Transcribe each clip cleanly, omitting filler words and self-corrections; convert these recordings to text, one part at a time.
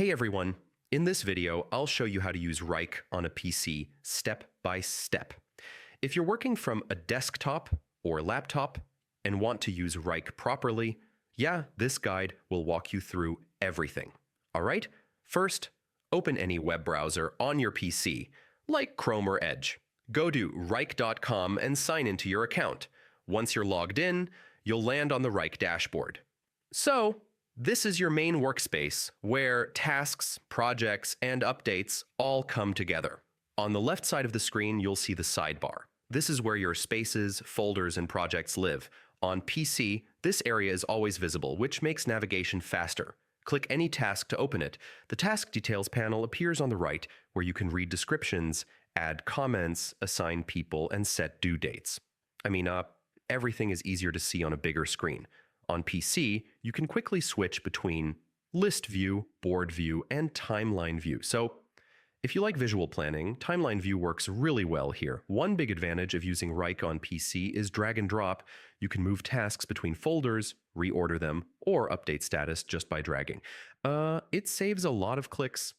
Hey everyone, in this video, I'll show you how to use Wrike on a PC step by step. If you're working from a desktop or laptop and want to use Wrike properly, this guide will walk you through everything. All right? First, open any web browser on your PC, like Chrome or Edge. Go to Wrike.com and sign into your account. Once you're logged in, you'll land on the Wrike dashboard. So, this is your main workspace where tasks, projects, and updates all come together. On the left side of the screen, you'll see the sidebar. This is where your spaces, folders, and projects live. On PC, this area is always visible, which makes navigation faster. Click any task to open it. The Task Details panel appears on the right, where you can read descriptions, add comments, assign people, and set due dates. Everything is easier to see on a bigger screen. On PC, you can quickly switch between list view, board view, and timeline view. So, if you like visual planning, timeline view works really well here. One big advantage of using Wrike on PC is drag and drop. You can move tasks between folders, reorder them, or update status just by dragging. It saves a lot of clicks.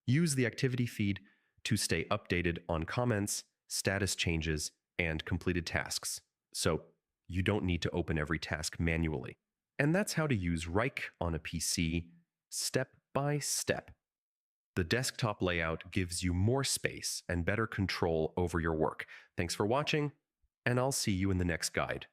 Use the activity feed to stay updated on comments, status changes, and completed tasks. So, you don't need to open every task manually. And that's how to use Wrike on a PC step by step. The desktop layout gives you more space and better control over your work. Thanks for watching, and I'll see you in the next guide.